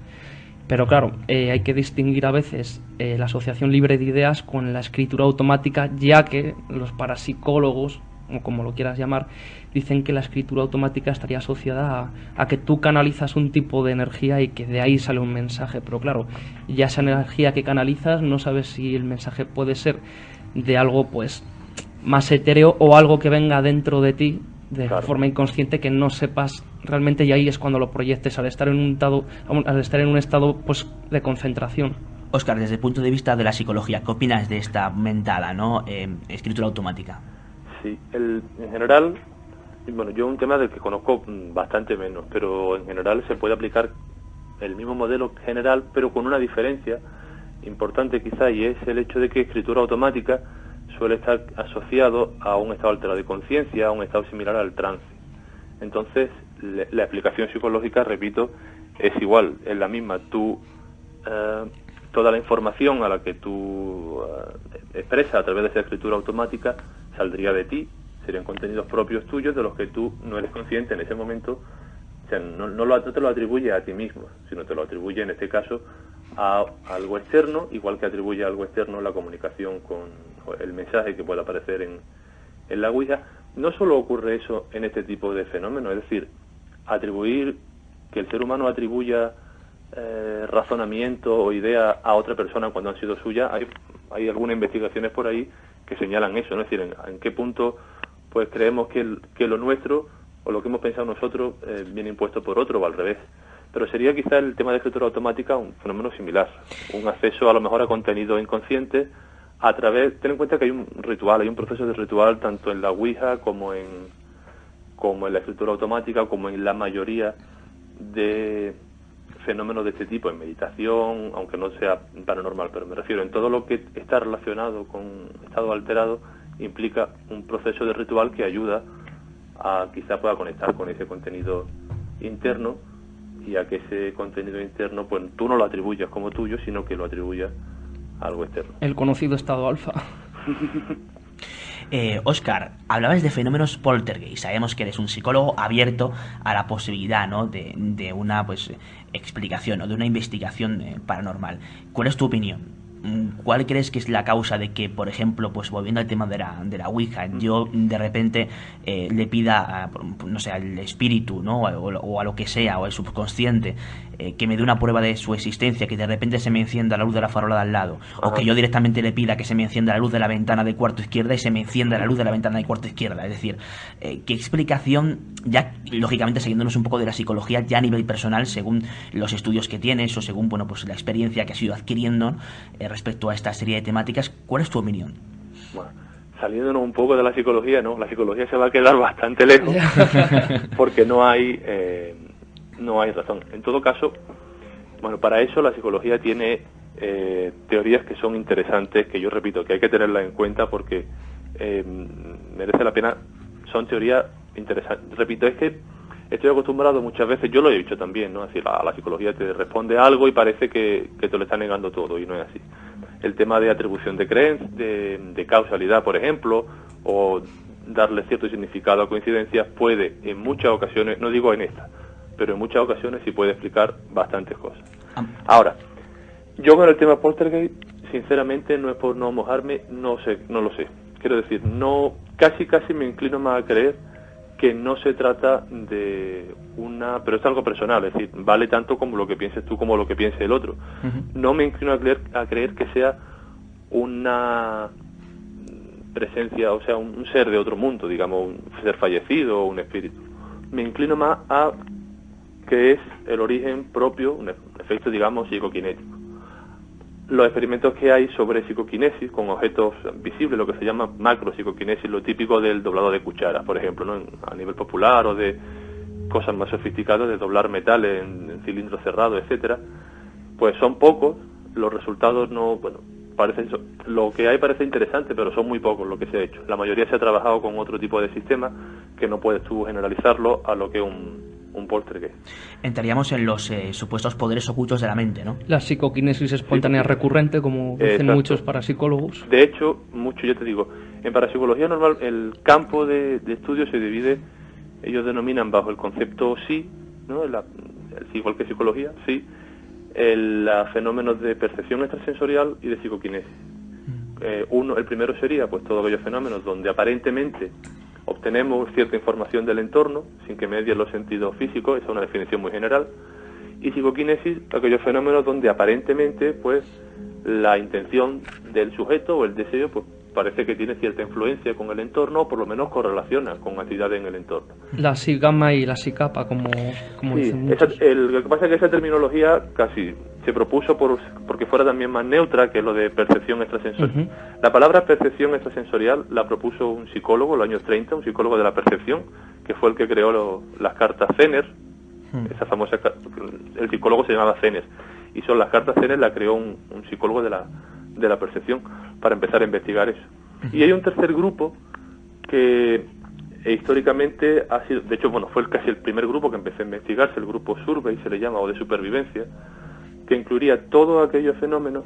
Pero claro, hay que distinguir a veces la asociación libre de ideas con la escritura automática, ya que los parapsicólogos, o como lo quieras llamar, dicen que la escritura automática estaría asociada a que tú canalizas un tipo de energía y que de ahí sale un mensaje. Pero claro, ya esa energía que canalizas no sabes si el mensaje puede ser de algo pues más etéreo o algo que venga dentro de ti de forma inconsciente que no sepas realmente, y ahí es cuando lo proyectes al estar en un estado pues de concentración. Óscar, desde el punto de vista de la psicología, ¿qué opinas de esta mentada, ¿no?, escritura automática? Sí, en general, bueno, yo un tema del que conozco bastante menos, pero en general se puede aplicar el mismo modelo general, pero con una diferencia importante quizá, y es el hecho de que escritura automática suele estar asociado a un estado alterado de conciencia, a un estado similar al trance. Entonces, la explicación psicológica, repito, es igual, es la misma. Toda la información a la que tú expresas a través de esa escritura automática saldría de ti, serían contenidos propios tuyos de los que tú no eres consciente en ese momento. O sea, no te lo atribuye a ti mismo, sino te lo atribuye en este caso a algo externo, igual que atribuye a algo externo la comunicación con el mensaje que pueda aparecer en la Ouija. No solo ocurre eso en este tipo de fenómenos, es decir, atribuir, que el ser humano atribuya razonamiento o idea a otra persona cuando han sido suyas. Hay algunas investigaciones por ahí que señalan eso, ¿no? Es decir, en qué punto pues creemos que lo nuestro o lo que hemos pensado nosotros viene impuesto por otro o al revés. Pero sería quizá el tema de escritura automática un fenómeno similar, un acceso a lo mejor a contenido inconsciente a través, ten en cuenta que hay un ritual, hay un proceso de ritual tanto en la Ouija como en la escritura automática, como en la mayoría de fenómenos de este tipo, en meditación, aunque no sea paranormal, pero me refiero en todo lo que está relacionado con estado alterado, implica un proceso de ritual que ayuda a quizá pueda conectar con ese contenido interno, y a que ese contenido interno pues tú no lo atribuyas como tuyo, sino que lo atribuyas a algo externo. El conocido estado alfa. Óscar, hablabas de fenómenos poltergeist. Sabemos que eres un psicólogo abierto a la posibilidad, ¿no?, de una pues explicación o de una investigación paranormal. ¿Cuál es tu opinión? ¿Cuál crees que es la causa de que, por ejemplo, pues volviendo al tema de la Ouija, yo de repente le pida, no sé, al espíritu, ¿no?, o a lo que sea, o al subconsciente, que me dé una prueba de su existencia, que de repente se me encienda la luz de la farola de al lado, o que yo directamente le pida que se me encienda la luz de la ventana del cuarto izquierda y se me encienda la luz de la ventana del cuarto izquierda? Es decir, ¿qué explicación, ya lógicamente siguiéndonos un poco de la psicología, ya a nivel personal, según los estudios que tienes o según, bueno, pues la experiencia que has ido adquiriendo respecto a esta serie de temáticas, cuál es tu opinión? Bueno, saliéndonos un poco de la psicología, ¿no? La psicología se va a quedar bastante lejos porque no hay razón. En todo caso, bueno, para eso la psicología tiene teorías que son interesantes, que yo repito, que hay que tenerlas en cuenta porque merece la pena. Son teorías interesantes. Repito, es que estoy acostumbrado muchas veces, yo lo he dicho también, ¿no? Es decir, la psicología te responde algo y parece que te lo está negando todo, y no es así. El tema de atribución de creencia, de causalidad, por ejemplo, o darle cierto significado a coincidencias, puede en muchas ocasiones, no digo en esta, pero en muchas ocasiones sí puede explicar bastantes cosas. Ahora, yo con el tema poltergeist, sinceramente, no es por no mojarme, no lo sé. Quiero decir, casi me inclino más a creer que no se trata de pero es algo personal, es decir, vale tanto como lo que pienses tú como lo que piense el otro. No me inclino a creer que sea una presencia, o sea, un ser de otro mundo, digamos, un ser fallecido o un espíritu. Me inclino más a que es el origen propio, un efecto, digamos, psicoquinético. los experimentos que hay sobre psicoquinesis con objetos visibles, lo que se llama macropsicoquinesis, lo típico del doblado de cucharas, por ejemplo, ¿no? A nivel popular, o de cosas más sofisticadas de doblar metales en cilindros cerrados, etcétera, pues son pocos, los resultados no, bueno, lo que hay parece interesante, pero son muy pocos lo que se ha hecho. La mayoría se ha trabajado con otro tipo de sistema que no puedes tú generalizarlo a lo que es un poltergeist. Entraríamos en los supuestos poderes ocultos de la mente, ¿no? La psicoquinesis espontánea recurrente, como dicen Exacto. muchos parapsicólogos. De hecho, yo te digo, en parapsicología normal el campo de estudio se divide, ellos denominan bajo el concepto sí, ¿no? Igual que psicología, sí, los fenómenos de percepción extrasensorial y de psicoquinesis. El primero sería pues todos aquellos fenómenos donde aparentemente obtenemos cierta información del entorno sin que medien los sentidos físicos, esa es una definición muy general, y psicoquinesis, aquellos fenómenos donde aparentemente pues la intención del sujeto o el deseo pues parece que tiene cierta influencia con el entorno, o por lo menos correlaciona con actividades en el entorno. La psi-gamma y la psi-kappa, como Sí, dicen muchos. lo que pasa es que esa terminología casi se propuso porque fuera también más neutra que lo de percepción extrasensorial. La palabra percepción extrasensorial la propuso un psicólogo en los años 30, un psicólogo de la percepción, que fue el que creó las cartas Zener, esa famosa, el psicólogo se llamaba Zener, y son las cartas Zener, la creó un psicólogo de la percepción para empezar a investigar eso. Y hay un tercer grupo que históricamente ha sido, de hecho, bueno, fue casi el primer grupo que empecé a investigarse, el grupo Survey se le llama, o de supervivencia, que incluiría todos aquellos fenómenos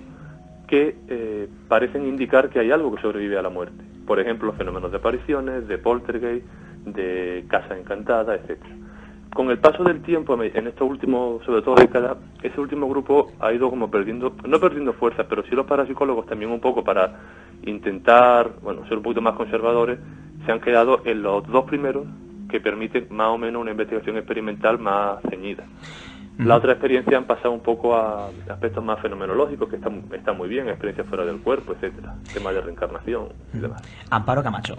que parecen indicar que hay algo que sobrevive a la muerte. Por ejemplo, fenómenos de apariciones, de poltergeist, de casa encantada, etcétera. Con el paso del tiempo, en estos últimos, sobre todo décadas, ese último grupo ha ido como no perdiendo fuerza, pero sí los parapsicólogos también un poco para intentar, ser un poquito más conservadores, se han quedado en los dos primeros que permiten más o menos una investigación experimental más ceñida. La otra experiencia han pasado un poco a aspectos más fenomenológicos, que están muy bien, experiencias fuera del cuerpo, etcétera, temas de reencarnación y demás. Amparo Camacho.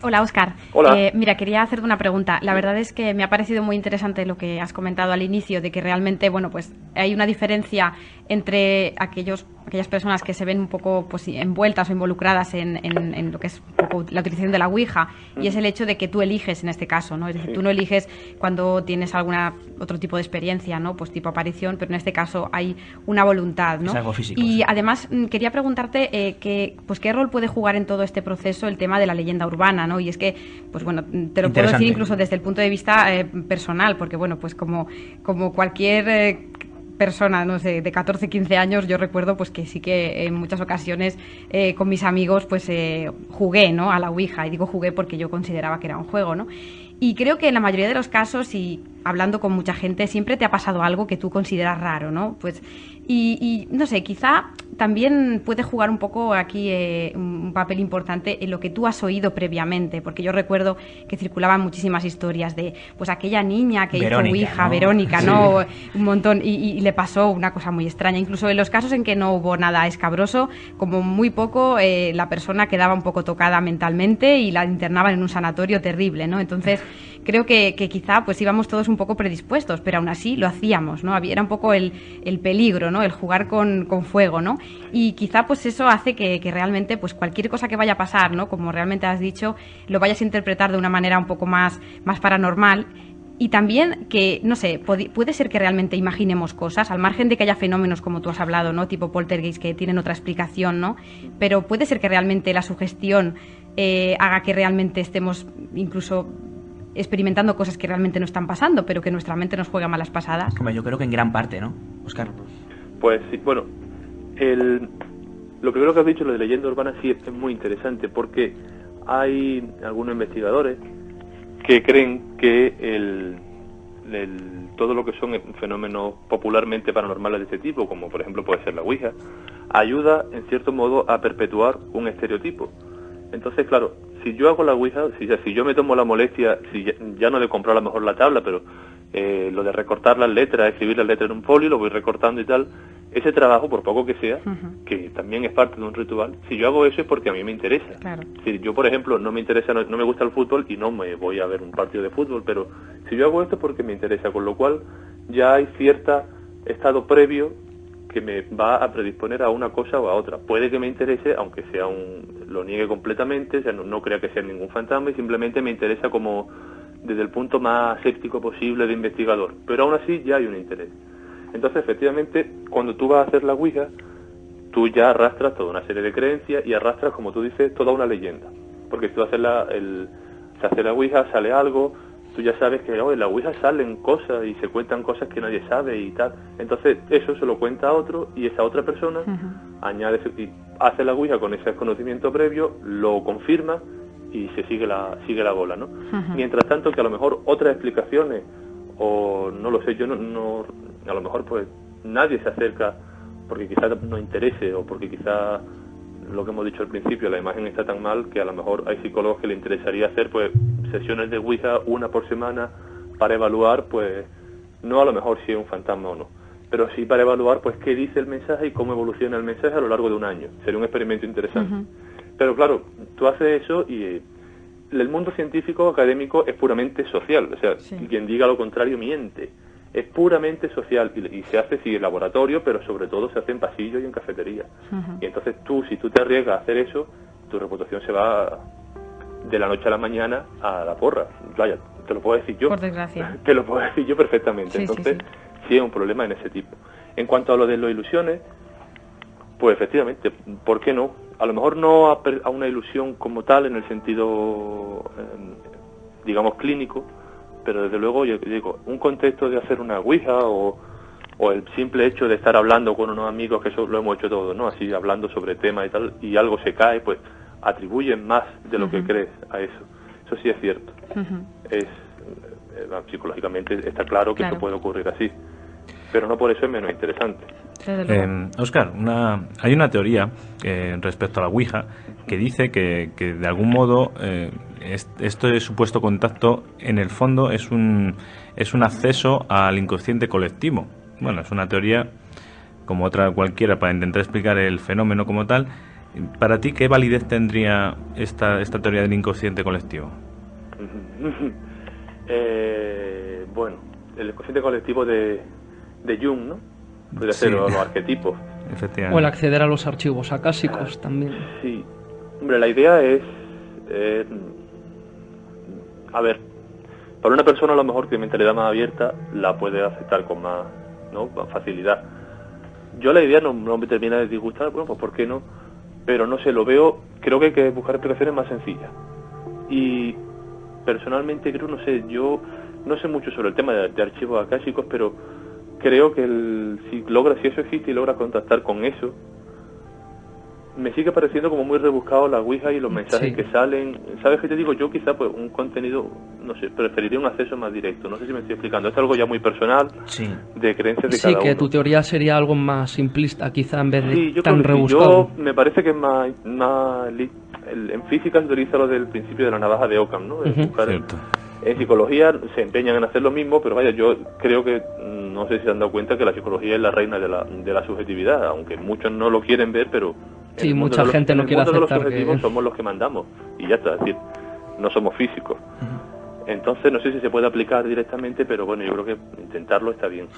Hola, Óscar. Hola. Mira, quería hacerte una pregunta. La verdad es que me ha parecido muy interesante lo que has comentado al inicio, de que realmente, pues hay una diferencia entre aquellas personas que se ven un poco pues envueltas o involucradas en lo que es un poco la utilización de la Ouija, y es el hecho de que tú eliges en este caso, ¿no? Es decir, tú no eliges cuando tienes otro tipo de experiencia, ¿no? Pues tipo aparición, pero en este caso hay una voluntad, ¿no? Es algo físico. Y sí. además quería preguntarte qué rol puede jugar en todo este proceso el tema de la leyenda urbana, ¿no? Y es que, pues bueno, te lo puedo decir incluso desde el punto de vista personal, porque bueno, pues como cualquier persona, no sé, de 14, 15 años, yo recuerdo pues que sí que en muchas ocasiones con mis amigos pues jugué, ¿no? A la Ouija, y digo jugué porque yo consideraba que era un juego, ¿no? Y creo que en la mayoría de los casos, y hablando con mucha gente, siempre te ha pasado algo que tú consideras raro, ¿no? Pues, y no sé, quizá también puede jugar un poco aquí un papel importante en lo que tú has oído previamente, porque yo recuerdo que circulaban muchísimas historias de pues aquella niña que Verónica, hizo Ouija, ¿no? Verónica, Sí. ¿no? Un montón, y le pasó una cosa muy extraña. Incluso en los casos en que no hubo nada escabroso, como muy poco, la persona quedaba un poco tocada mentalmente y la internaban en un sanatorio terrible, ¿no? Entonces, creo que quizá pues íbamos todos un poco predispuestos, pero aún así lo hacíamos, ¿no? Era un poco el peligro, ¿no? El jugar con fuego, ¿no? Y quizá pues eso hace que realmente pues cualquier cosa que vaya a pasar, ¿no? Como realmente has dicho, lo vayas a interpretar de una manera un poco más paranormal. Y también que, no sé, puede ser que realmente imaginemos cosas, al margen de que haya fenómenos como tú has hablado, ¿no? Tipo poltergeist, que tienen otra explicación, ¿no? Pero puede ser que realmente la sugestión haga que realmente estemos incluso experimentando cosas que realmente no están pasando, pero que nuestra mente nos juega malas pasadas. Hombre, yo creo que en gran parte, ¿no, Óscar? Pues sí, bueno, lo primero que has dicho, lo de leyenda urbana, sí es muy interesante, porque hay algunos investigadores que creen que todo lo que son fenómenos popularmente paranormales de este tipo, como por ejemplo puede ser la Ouija, ayuda en cierto modo a perpetuar un estereotipo. Entonces, claro, si yo hago la Ouija, si yo me tomo la molestia, si ya no le compro a lo mejor la tabla, pero lo de recortar las letras, escribir las letras en un folio, lo voy recortando y tal, ese trabajo, por poco que sea, que también es parte de un ritual, si yo hago eso es porque a mí me interesa. Claro. Si yo, por ejemplo, no me gusta el fútbol y no me voy a ver un partido de fútbol, pero si yo hago esto es porque me interesa, con lo cual ya hay cierto estado previo que me va a predisponer a una cosa o a otra. Puede que me interese, aunque sea lo niegue completamente, o sea, no crea que sea ningún fantasma y simplemente me interesa como desde el punto más escéptico posible de investigador, pero aún así ya hay un interés. Entonces, efectivamente, cuando tú vas a hacer la Ouija, tú ya arrastras toda una serie de creencias y arrastras, como tú dices, toda una leyenda. Porque tú haces se hace la Ouija, sale algo, tú ya sabes que en la Ouija salen cosas y se cuentan cosas que nadie sabe y tal. Entonces, eso se lo cuenta a otro y esa otra persona añade y hace la Ouija con ese conocimiento previo, lo confirma y se sigue la bola, ¿no? Mientras tanto, que a lo mejor otras explicaciones, o no lo sé, yo no a lo mejor pues nadie se acerca porque quizás no interese o porque quizás lo que hemos dicho al principio, la imagen está tan mal que a lo mejor hay psicólogos que le interesaría hacer pues sesiones de Ouija una por semana para evaluar pues no a lo mejor si es un fantasma o no, pero sí para evaluar pues qué dice el mensaje y cómo evoluciona el mensaje a lo largo de un año. Sería un experimento interesante. Pero claro, tú haces eso y el mundo científico académico es puramente social, o sea, quien diga lo contrario miente. Es puramente social y se hace sí en laboratorio, pero sobre todo se hace en pasillos y en cafetería. Y entonces si tú te arriesgas a hacer eso, tu reputación se va de la noche a la mañana a la porra. Vaya, te lo puedo decir yo. Por desgracia. Te lo puedo decir yo perfectamente. Entonces, sí es un problema en ese tipo. En cuanto a lo de las ilusiones, pues efectivamente, ¿por qué no? A lo mejor no a una ilusión como tal en el sentido, digamos, clínico, pero desde luego, yo digo, un contexto de hacer una Ouija o el simple hecho de estar hablando con unos amigos, que eso lo hemos hecho todos, ¿no? Así, hablando sobre temas y tal, y algo se cae, pues atribuyen más de lo que crees a eso. Eso sí es cierto. Psicológicamente está claro que eso puede ocurrir así, pero no por eso es menos interesante. Óscar, hay una teoría respecto a la Ouija que dice que de algún modo este supuesto contacto en el fondo es un acceso al inconsciente colectivo. Bueno, es una teoría como otra cualquiera para intentar explicar el fenómeno como tal. Para ti, ¿qué validez tendría esta teoría del inconsciente colectivo? Bueno, el inconsciente colectivo de Jung, ¿no? Puede ser los arquetipos. O el acceder a los archivos acásicos también. Sí. Hombre, la idea es... a ver, para una persona a lo mejor que mentalidad más abierta la puede aceptar con más facilidad. Yo la idea no me termina de disgustar, bueno, pues ¿por qué no? Pero no sé, lo veo, creo que hay que buscar explicaciones más sencillas. Y personalmente creo, no sé, yo no sé mucho sobre el tema de archivos acásicos, pero creo que si eso existe y logra contactar con eso, me sigue pareciendo como muy rebuscado la Ouija y los mensajes que salen. ¿Sabes qué te digo? Yo quizá pues un contenido, no sé, preferiría un acceso más directo. No sé si me estoy explicando. Esto es algo ya muy personal, de creencias de cada uno. Sí, que tu teoría sería algo más simplista, quizá, en vez de tan rebuscado. Yo me parece que es más en física se utiliza lo del principio de la navaja de Occam, ¿no? En psicología se empeñan en hacer lo mismo, pero vaya, yo creo que, no sé si se han dado cuenta que la psicología es la reina de la subjetividad, aunque muchos no lo quieren ver, pero... Sí, mucha gente no quiere aceptar que... los subjetivos somos los que mandamos, y ya está, es decir, no somos físicos. Entonces, no sé si se puede aplicar directamente, pero bueno, yo creo que intentarlo está bien.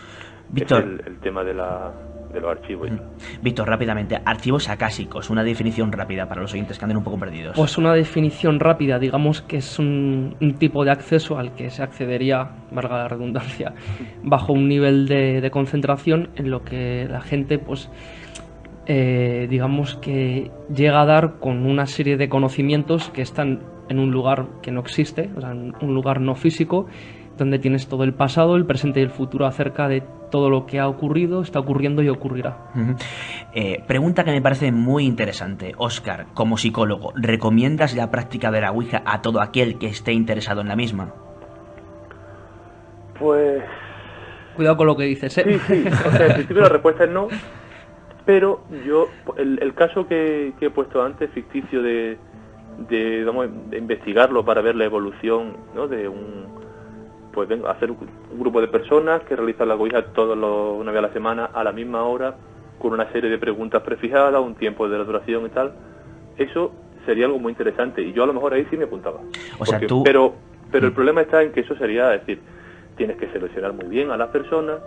Víctor. Es el tema de los archivos. Víctor, rápidamente, archivos acásicos, una definición rápida para los oyentes que anden un poco perdidos. Pues una definición rápida, digamos que es un tipo de acceso al que se accedería, valga la redundancia, bajo un nivel de concentración en lo que la gente, pues, digamos que llega a dar con una serie de conocimientos que están en un lugar que no existe, o sea, en un lugar no físico, donde tienes todo el pasado, el presente y el futuro acerca de todo lo que ha ocurrido, está ocurriendo y ocurrirá. Pregunta que me parece muy interesante. Óscar, como psicólogo, ¿recomiendas la práctica de la Ouija a todo aquel que esté interesado en la misma? Pues... Cuidado con lo que dices, ¿eh? Sí. O sea, en principio la respuesta es no, pero yo, el caso que he puesto antes, ficticio de investigarlo para ver la evolución, ¿no? De hacer un grupo de personas que realizan la Ouija una vez a la semana a la misma hora, con una serie de preguntas prefijadas, un tiempo de duración y tal. Eso sería algo muy interesante y yo a lo mejor ahí sí me apuntaba. Pero el problema está en que eso sería, es decir, tienes que seleccionar muy bien a las personas,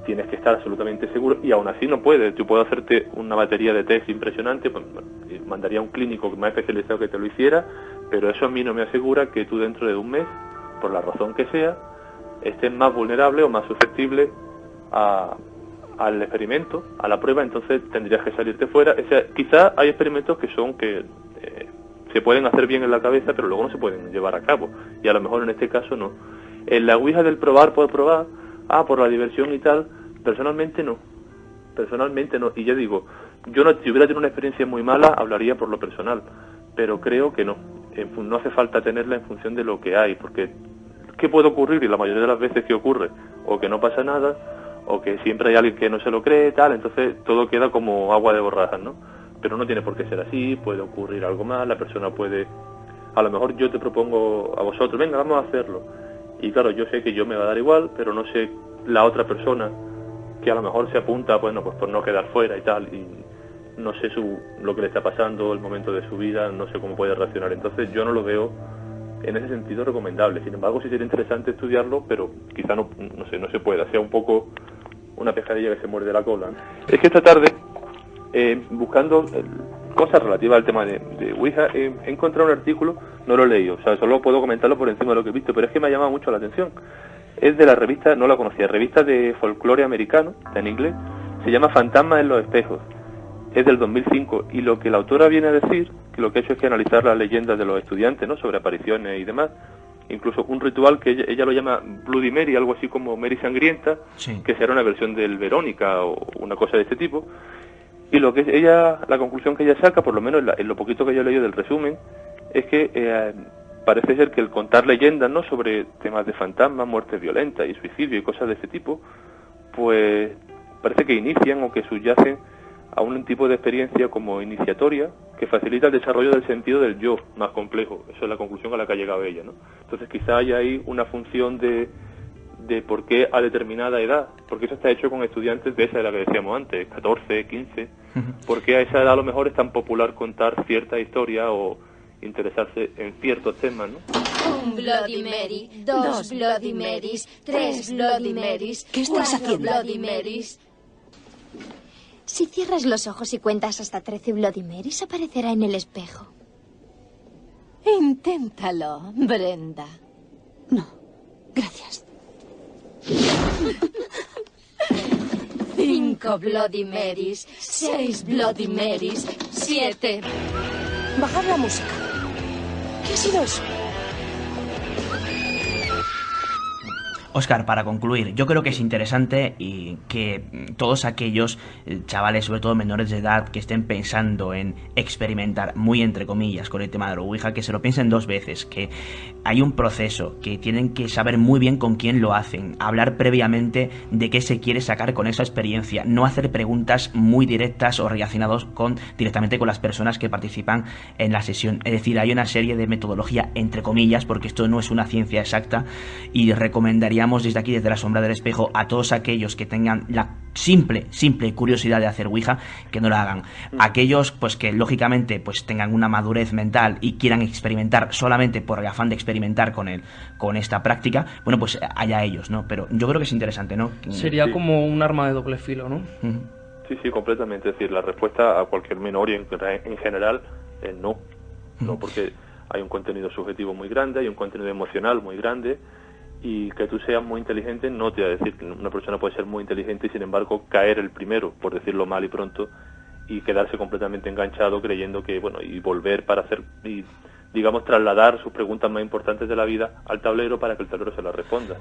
Tienes que estar absolutamente seguro, y aún así no puedes. Yo puedo hacerte una batería de test impresionante, pues mandaría a un clínico más especializado que te lo hiciera, pero eso a mí no me asegura que tú dentro de un mes, por la razón que sea, estés más vulnerable o más susceptible al experimento, a la prueba. Entonces tendrías que salirte fuera. O sea, quizá hay experimentos que se pueden hacer bien en la cabeza, pero luego no se pueden llevar a cabo, y a lo mejor en este caso no. En la ouija del probar por probar, por la diversión y tal, personalmente no, y ya digo, yo no, si hubiera tenido una experiencia muy mala, hablaría por lo personal, pero creo que no hace falta tenerla en función de lo que hay, porque ¿qué puede ocurrir? Y la mayoría de las veces que ocurre, o que no pasa nada, o que siempre hay alguien que no se lo cree, tal, entonces todo queda como agua de borrajas, ¿no? Pero no tiene por qué ser así, puede ocurrir algo más, la persona puede, a lo mejor yo te propongo a vosotros, venga, vamos a hacerlo, y claro, yo sé que yo me va a dar igual, pero no sé la otra persona que a lo mejor se apunta, bueno, pues por no quedar fuera y tal, y no sé lo que le está pasando, el momento de su vida, no sé cómo puede reaccionar, entonces yo no lo veo en ese sentido recomendable. Sin embargo, sí sería interesante estudiarlo, pero quizá no se pueda, sea un poco una pescadilla que se muerde la cola, ¿no? Es que esta tarde, buscando cosas relativas al tema de Ouija, he encontrado un artículo, no lo he leído, o sea, solo puedo comentarlo por encima de lo que he visto, pero es que me ha llamado mucho la atención. Es de la revista, no la conocía, revista de folclore americano, en inglés, se llama Fantasmas en los espejos, es del 2005, y lo que la autora viene a decir, que lo que ha hecho es que analizar las leyendas de los estudiantes, ¿no?, sobre apariciones y demás, incluso un ritual que ella lo llama Bloody Mary, algo así como Mary Sangrienta, sí, que será una versión del Verónica o una cosa de este tipo. Y lo que la conclusión que ella saca, por lo menos en lo poquito que yo he leído del resumen, es que parece ser que el contar leyendas, ¿no?, sobre temas de fantasmas, muertes violentas y suicidio y cosas de este tipo, pues parece que inician o que subyacen a un tipo de experiencia como iniciatoria que facilita el desarrollo del sentido del yo más complejo. Eso es la conclusión a la que ha llegado ella, ¿no? Entonces quizá haya ahí una función de por qué a determinada edad, porque eso está hecho con estudiantes de esa edad que decíamos antes, 14, 15, porque a esa edad a lo mejor es tan popular contar cierta historia o interesarse en ciertos temas, ¿no? Un Bloody Mary, dos Bloody Marys, tres Bloody Marys, ¿qué estás haciendo? Bloody Marys. Si cierras los ojos y cuentas hasta 13 Bloody Marys, aparecerá en el espejo. Inténtalo, Brenda. No, gracias. 5 Bloody Marys, 6 Bloody Marys, 7... Bajad la música. ¿Qué ha sido eso? Óscar, para concluir, yo creo que es interesante y que todos aquellos chavales, sobre todo menores de edad, que estén pensando en experimentar, muy entre comillas, con el tema de la Ouija, que se lo piensen dos veces, que hay un proceso, que tienen que saber muy bien con quién lo hacen, hablar previamente de qué se quiere sacar con esa experiencia, no hacer preguntas muy directas o relacionados directamente con las personas que participan en la sesión. Es decir, hay una serie de metodología, entre comillas, porque esto no es una ciencia exacta, y recomendaría desde aquí, desde la sombra del espejo, a todos aquellos que tengan la simple curiosidad de hacer Ouija, que no la hagan. Aquellos pues que lógicamente pues tengan una madurez mental y quieran experimentar solamente por el afán de experimentar con esta práctica, bueno, pues allá ellos, ¿no? Pero yo creo que es interesante, ¿no? Sería como un arma de doble filo, ¿no? Sí, completamente. Es decir, la respuesta a cualquier menor y en general es no. No, porque hay un contenido subjetivo muy grande, hay un contenido emocional muy grande, y que tú seas muy inteligente no te va a decir que una persona puede ser muy inteligente y sin embargo caer el primero, por decirlo mal y pronto, y quedarse completamente enganchado creyendo que, bueno, y volver para hacer, y digamos, trasladar sus preguntas más importantes de la vida al tablero para que el tablero se las responda.